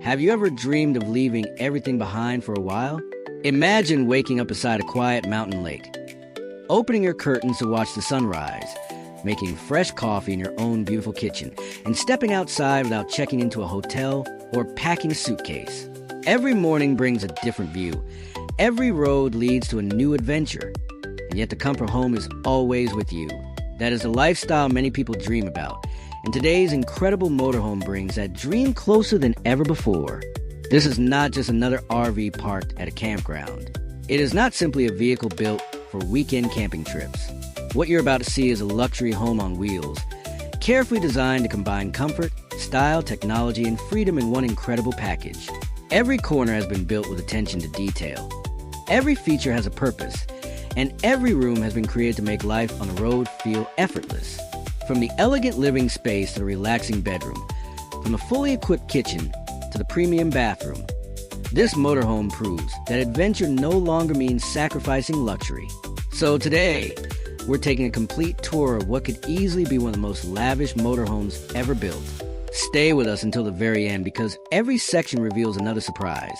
Have you ever dreamed of leaving everything behind for a while? Imagine waking up beside a quiet mountain lake, opening your curtains to watch the sunrise, making fresh coffee in your own beautiful kitchen, and stepping outside without checking into a hotel or packing a suitcase. Every morning brings a different view. Every road leads to a new adventure. And yet the comfort home is always with you. That is the lifestyle many people dream about. And today's incredible motorhome brings that dream closer than ever before. This is not just another RV parked at a campground. It is not simply a vehicle built for weekend camping trips. What you're about to see is a luxury home on wheels, carefully designed to combine comfort, style, technology, and freedom in one incredible package. Every corner has been built with attention to detail. Every feature has a purpose, and every room has been created to make life on the road feel effortless. From the elegant living space to the relaxing bedroom, from the fully equipped kitchen to the premium bathroom, this motorhome proves that adventure no longer means sacrificing luxury. So today, we're taking a complete tour of what could easily be one of the most lavish motorhomes ever built. Stay with us until the very end because every section reveals another surprise.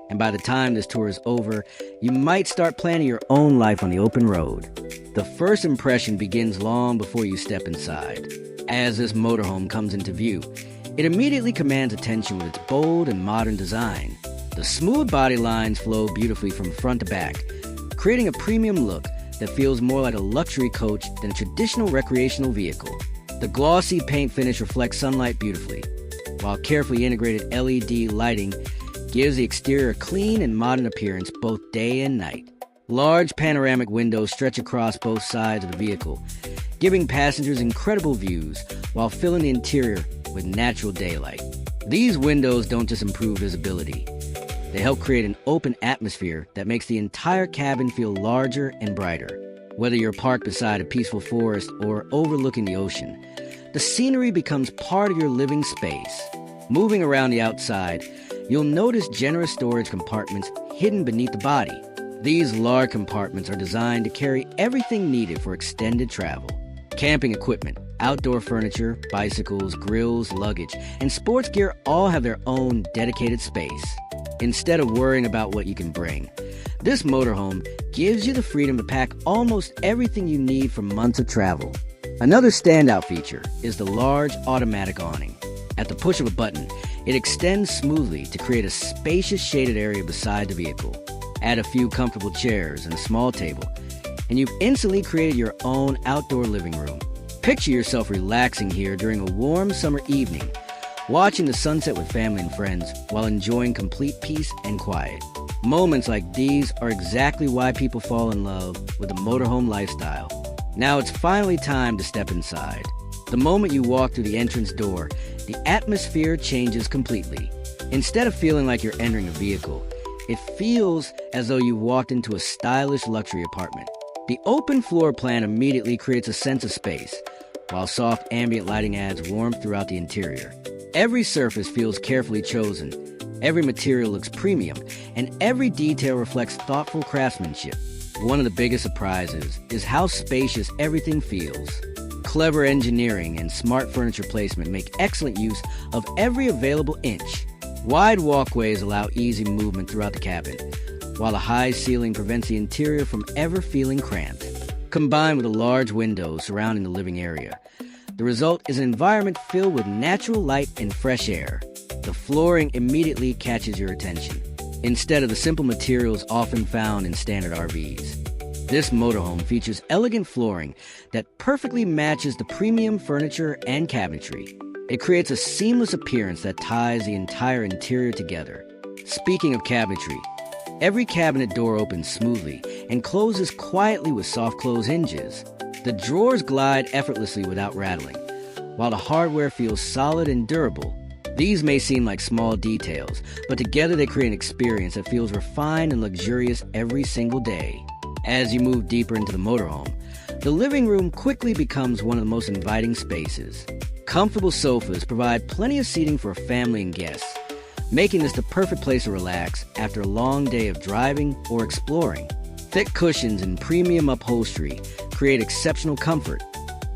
And by the time this tour is over, you might start planning your own life on the open road. The first impression begins long before you step inside. As this motorhome comes into view, it immediately commands attention with its bold and modern design. The smooth body lines flow beautifully from front to back, creating a premium look that feels more like a luxury coach than a traditional recreational vehicle. The glossy paint finish reflects sunlight beautifully, while carefully integrated LED lighting gives the exterior a clean and modern appearance both day and night. Large panoramic windows stretch across both sides of the vehicle, giving passengers incredible views while filling the interior with natural daylight. These windows don't just improve visibility. They help create an open atmosphere that makes the entire cabin feel larger and brighter. Whether you're parked beside a peaceful forest or overlooking the ocean, the scenery becomes part of your living space. Moving around the outside, you'll notice generous storage compartments hidden beneath the body. These large compartments are designed to carry everything needed for extended travel. Camping equipment, outdoor furniture, bicycles, grills, luggage, and sports gear all have their own dedicated space. Instead of worrying about what you can bring, this motorhome gives you the freedom to pack almost everything you need for months of travel. Another standout feature is the large automatic awning. At the push of a button, it extends smoothly to create a spacious shaded area beside the vehicle. Add a few comfortable chairs and a small table, and you've instantly created your own outdoor living room. Picture yourself relaxing here during a warm summer evening, watching the sunset with family and friends while enjoying complete peace and quiet. Moments like these are exactly why people fall in love with the motorhome lifestyle. Now it's finally time to step inside. The moment you walk through the entrance door, the atmosphere changes completely. Instead of feeling like you're entering a vehicle, it feels as though you walked into a stylish luxury apartment. The open floor plan immediately creates a sense of space, while soft ambient lighting adds warmth throughout the interior. Every surface feels carefully chosen, every material looks premium, and every detail reflects thoughtful craftsmanship. One of the biggest surprises is how spacious everything feels. Clever engineering and smart furniture placement make excellent use of every available inch. Wide walkways allow easy movement throughout the cabin, while a high ceiling prevents the interior from ever feeling cramped. Combined with the large windows surrounding the living area, the result is an environment filled with natural light and fresh air. The flooring immediately catches your attention, instead of the simple materials often found in standard RVs. This motorhome features elegant flooring that perfectly matches the premium furniture and cabinetry. It creates a seamless appearance that ties the entire interior together. Speaking of cabinetry, every cabinet door opens smoothly and closes quietly with soft close hinges. The drawers glide effortlessly without rattling, while the hardware feels solid and durable. These may seem like small details, but together they create an experience that feels refined and luxurious every single day. As you move deeper into the motorhome, the living room quickly becomes one of the most inviting spaces. Comfortable sofas provide plenty of seating for a family and guests, making this the perfect place to relax after a long day of driving or exploring. Thick cushions and premium upholstery create exceptional comfort.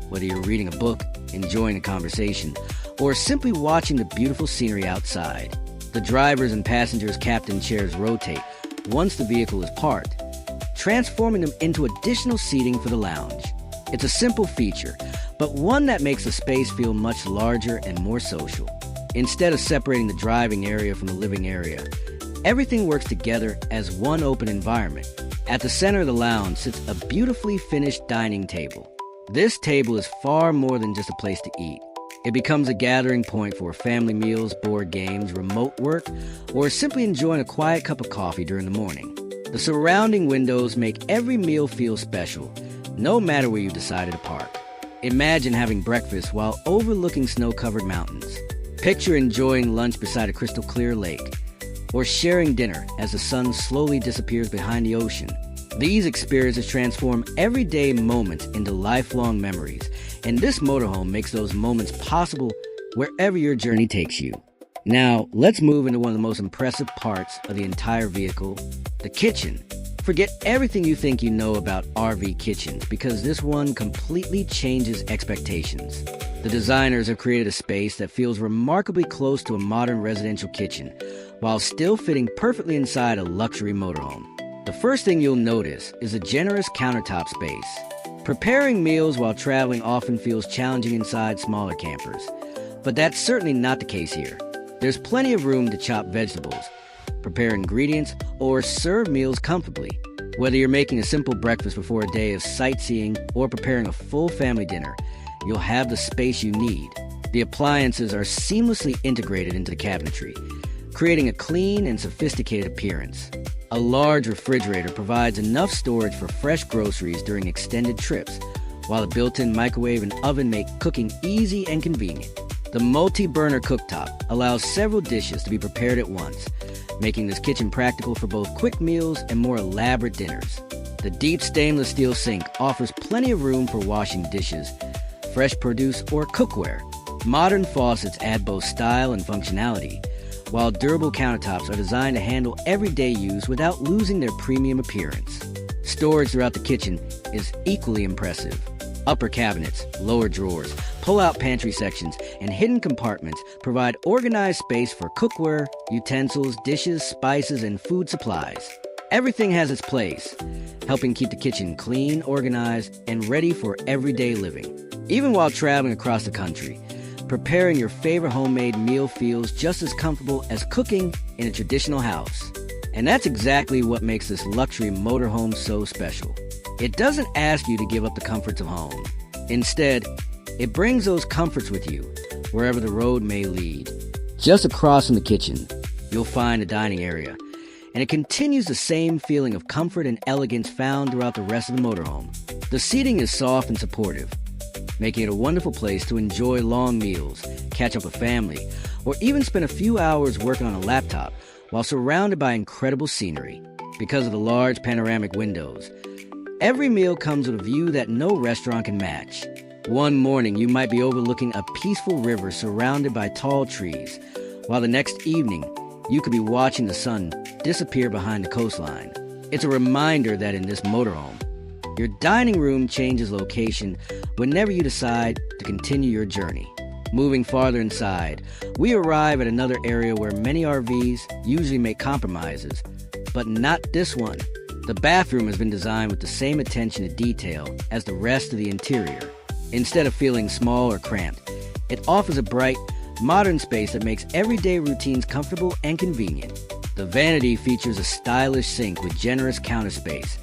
Whether you're reading a book, enjoying a conversation, or simply watching the beautiful scenery outside, The driver's and passenger's captain chairs rotate once the vehicle is parked, transforming them into additional seating for the lounge. It's a simple feature, but one that makes the space feel much larger and more social. Instead of separating the driving area from the living area, everything works together as one open environment. At the center of the lounge sits a beautifully finished dining table. This table is far more than just a place to eat. It becomes a gathering point for family meals, board games, remote work, or simply enjoying a quiet cup of coffee during the morning. The surrounding windows make every meal feel special, no matter where you decided to park. Imagine having breakfast while overlooking snow-covered mountains. Picture enjoying lunch beside a crystal-clear lake, or sharing dinner as the sun slowly disappears behind the ocean. These experiences transform everyday moments into lifelong memories, and this motorhome makes those moments possible wherever your journey takes you. Now, let's move into one of the most impressive parts of the entire vehicle, the kitchen. Forget everything you think you know about RV kitchens, because this one completely changes expectations. The designers have created a space that feels remarkably close to a modern residential kitchen, while still fitting perfectly inside a luxury motorhome. The first thing you'll notice is a generous countertop space. Preparing meals while traveling often feels challenging inside smaller campers, but that's certainly not the case here. There's plenty of room to chop vegetables, prepare ingredients, or serve meals comfortably. Whether you're making a simple breakfast before a day of sightseeing or preparing a full family dinner, you'll have the space you need. The appliances are seamlessly integrated into the cabinetry, creating a clean and sophisticated appearance. A large refrigerator provides enough storage for fresh groceries during extended trips, while a built-in microwave and oven make cooking easy and convenient. The multi-burner cooktop allows several dishes to be prepared at once, making this kitchen practical for both quick meals and more elaborate dinners. The deep stainless steel sink offers plenty of room for washing dishes, fresh produce, or cookware. Modern faucets add both style and functionality, while durable countertops are designed to handle everyday use without losing their premium appearance. Storage throughout the kitchen is equally impressive. Upper cabinets, lower drawers, pull-out pantry sections, and hidden compartments provide organized space for cookware, utensils, dishes, spices, and food supplies. Everything has its place, helping keep the kitchen clean, organized, and ready for everyday living. Even while traveling across the country, preparing your favorite homemade meal feels just as comfortable as cooking in a traditional house. And that's exactly what makes this luxury motorhome so special. It doesn't ask you to give up the comforts of home. Instead, it brings those comforts with you, wherever the road may lead. Just across from the kitchen, you'll find a dining area, and it continues the same feeling of comfort and elegance found throughout the rest of the motorhome. The seating is soft and supportive, making it a wonderful place to enjoy long meals, catch up with family, or even spend a few hours working on a laptop while surrounded by incredible scenery. Because of the large panoramic windows, every meal comes with a view that no restaurant can match. One morning, you might be overlooking a peaceful river surrounded by tall trees, while the next evening, you could be watching the sun disappear behind the coastline. It's a reminder that in this motorhome, your dining room changes location whenever you decide to continue your journey. Moving farther inside, we arrive at another area where many RVs usually make compromises, but not this one. The bathroom has been designed with the same attention to detail as the rest of the interior. Instead of feeling small or cramped, it offers a bright, modern space that makes everyday routines comfortable and convenient. The vanity features a stylish sink with generous counter space,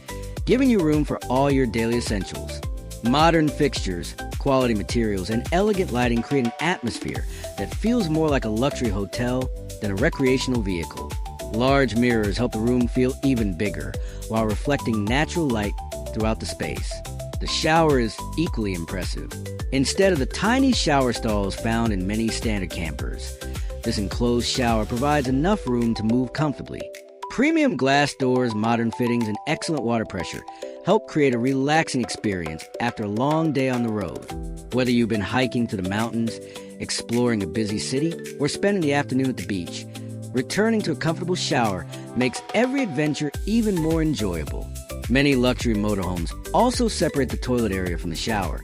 giving you room for all your daily essentials. Modern fixtures, quality materials, and elegant lighting create an atmosphere that feels more like a luxury hotel than a recreational vehicle. Large mirrors help the room feel even bigger, while reflecting natural light throughout the space. The shower is equally impressive. Instead of the tiny shower stalls found in many standard campers, this enclosed shower provides enough room to move comfortably. Premium glass doors, modern fittings, and excellent water pressure help create a relaxing experience after a long day on the road. Whether you've been hiking to the mountains, exploring a busy city, or spending the afternoon at the beach, returning to a comfortable shower makes every adventure even more enjoyable. Many luxury motorhomes also separate the toilet area from the shower,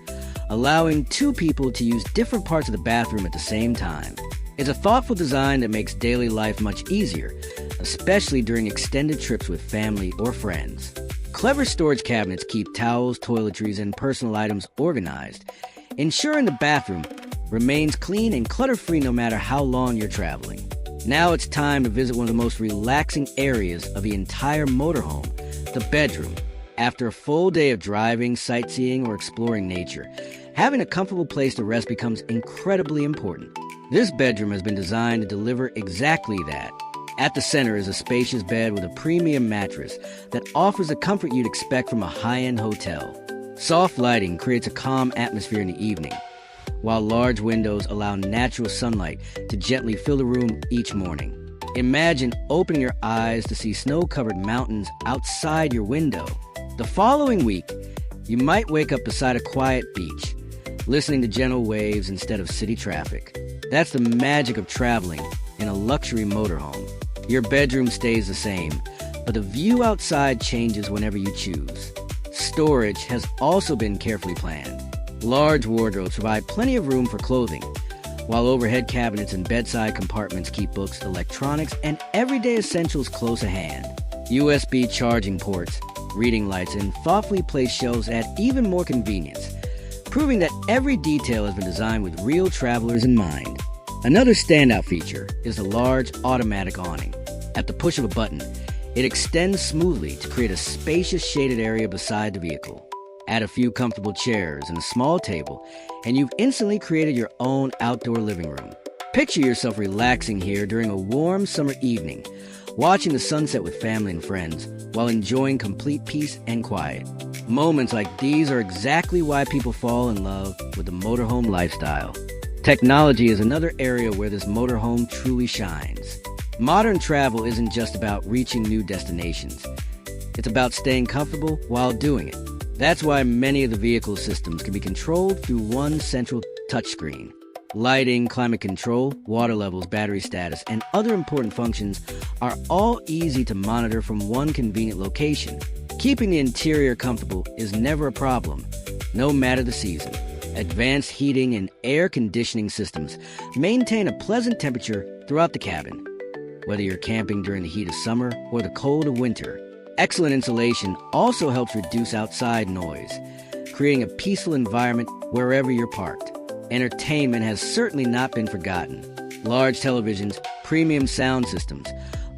allowing two people to use different parts of the bathroom at the same time. It's a thoughtful design that makes daily life much easier, especially during extended trips with family or friends. Clever storage cabinets keep towels, toiletries, and personal items organized, ensuring the bathroom remains clean and clutter-free no matter how long you're traveling. Now it's time to visit one of the most relaxing areas of the entire motorhome, the bedroom. After a full day of driving, sightseeing, or exploring nature, having a comfortable place to rest becomes incredibly important. This bedroom has been designed to deliver exactly that. At the center is a spacious bed with a premium mattress that offers the comfort you'd expect from a high-end hotel. Soft lighting creates a calm atmosphere in the evening, while large windows allow natural sunlight to gently fill the room each morning. Imagine opening your eyes to see snow-covered mountains outside your window. The following week, you might wake up beside a quiet beach, listening to gentle waves instead of city traffic. That's the magic of traveling in a luxury motorhome. Your bedroom stays the same, but the view outside changes whenever you choose. Storage has also been carefully planned. Large wardrobes provide plenty of room for clothing, while overhead cabinets and bedside compartments keep books, electronics, and everyday essentials close at hand. USB charging ports, reading lights, and thoughtfully placed shelves add even more convenience, proving that every detail has been designed with real travelers in mind. Another standout feature is the large automatic awning. At the push of a button, it extends smoothly to create a spacious shaded area beside the vehicle. Add a few comfortable chairs and a small table, and you've instantly created your own outdoor living room. Picture yourself relaxing here during a warm summer evening, watching the sunset with family and friends, while enjoying complete peace and quiet. Moments like these are exactly why people fall in love with the motorhome lifestyle. Technology is another area where this motorhome truly shines. Modern travel isn't just about reaching new destinations. It's about staying comfortable while doing it. That's why many of the vehicle systems can be controlled through one central touchscreen. Lighting, climate control, water levels, battery status, and other important functions are all easy to monitor from one convenient location. Keeping the interior comfortable is never a problem, no matter the season. Advanced heating and air conditioning systems maintain a pleasant temperature throughout the cabin, whether you're camping during the heat of summer or the cold of winter. Excellent insulation also helps reduce outside noise, creating a peaceful environment wherever you're parked. Entertainment has certainly not been forgotten. Large televisions, premium sound systems,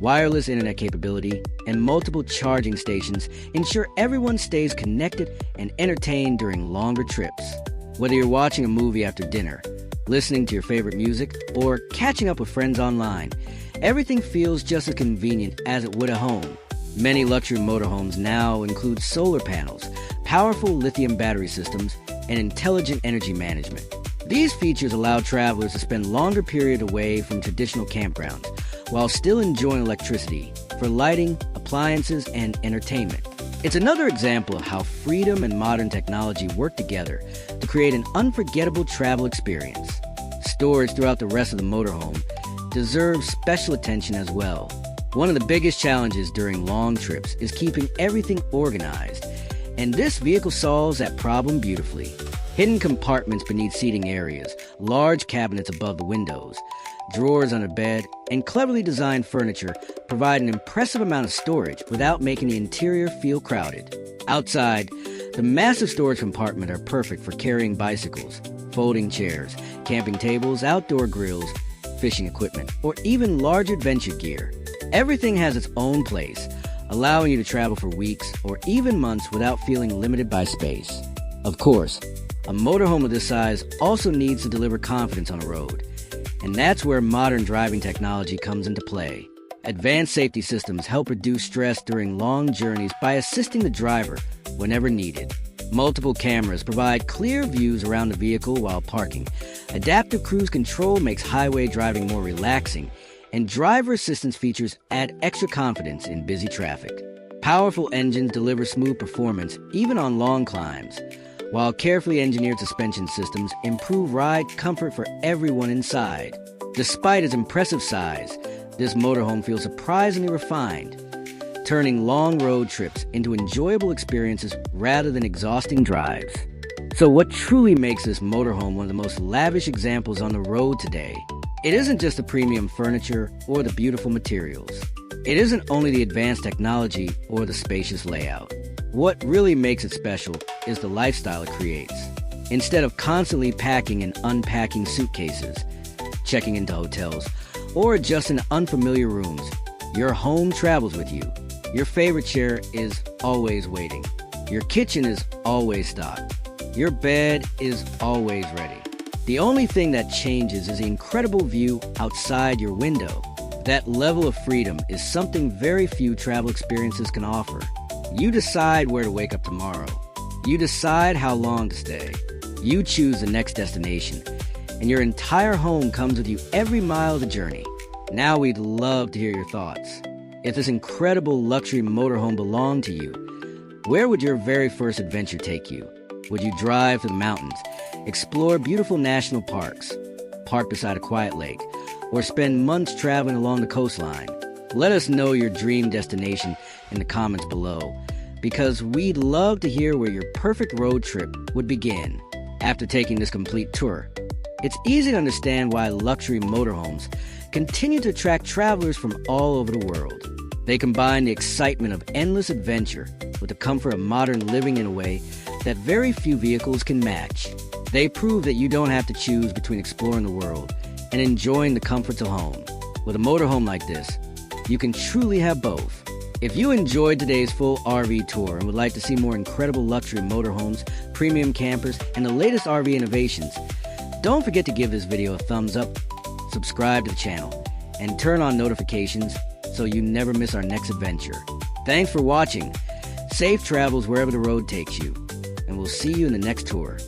wireless internet capability, and multiple charging stations ensure everyone stays connected and entertained during longer trips. Whether you're watching a movie after dinner, listening to your favorite music, or catching up with friends online, everything feels just as convenient as it would at home. Many luxury motorhomes now include solar panels, powerful lithium battery systems, and intelligent energy management. These features allow travelers to spend longer periods away from traditional campgrounds, while still enjoying electricity for lighting, appliances, and entertainment. It's another example of how freedom and modern technology work together to create an unforgettable travel experience. Storage throughout the rest of the motorhome deserves special attention as well. One of the biggest challenges during long trips is keeping everything organized, and this vehicle solves that problem beautifully. Hidden compartments beneath seating areas, large cabinets above the windows, drawers under bed, and cleverly designed furniture provide an impressive amount of storage without making the interior feel crowded. Outside, the massive storage compartments are perfect for carrying bicycles, folding chairs, camping tables, outdoor grills, fishing equipment, or even large adventure gear. Everything has its own place, allowing you to travel for weeks or even months without feeling limited by space. Of course, a motorhome of this size also needs to deliver confidence on the road, and that's where modern driving technology comes into play. Advanced safety systems help reduce stress during long journeys by assisting the driver whenever needed. Multiple cameras provide clear views around the vehicle while parking. Adaptive cruise control makes highway driving more relaxing, and driver assistance features add extra confidence in busy traffic. Powerful engines deliver smooth performance even on long climbs, while carefully engineered suspension systems improve ride comfort for everyone inside. Despite its impressive size, this motorhome feels surprisingly refined, turning long road trips into enjoyable experiences rather than exhausting drives. So what truly makes this motorhome one of the most lavish examples on the road today It isn't just the premium furniture or the beautiful materials. It isn't only the advanced technology or the spacious layout. What really makes it special is the lifestyle it creates. Instead of constantly packing and unpacking suitcases, checking into hotels, or adjusting to unfamiliar rooms, your home travels with you. Your favorite chair is always waiting. Your kitchen is always stocked. Your bed is always ready. The only thing that changes is the incredible view outside your window. That level of freedom is something very few travel experiences can offer. You decide where to wake up tomorrow. You decide how long to stay. You choose the next destination, and your entire home comes with you every mile of the journey. Now we'd love to hear your thoughts. If this incredible luxury motorhome belonged to you, where would your very first adventure take you? Would you drive to the mountains, explore beautiful national parks, park beside a quiet lake, or spend months traveling along the coastline? Let us know your dream destination in the comments below, because we'd love to hear where your perfect road trip would begin after taking this complete tour. It's easy to understand why luxury motorhomes continue to attract travelers from all over the world. They combine the excitement of endless adventure with the comfort of modern living in a way that very few vehicles can match. They prove that you don't have to choose between exploring the world and enjoying the comforts of home. With a motorhome like this, you can truly have both. If you enjoyed today's full RV tour and would like to see more incredible luxury motorhomes, premium campers, and the latest RV innovations, don't forget to give this video a thumbs up, subscribe to the channel, and turn on notifications so you never miss our next adventure. Thanks for watching. Safe travels wherever the road takes you, and we'll see you in the next tour.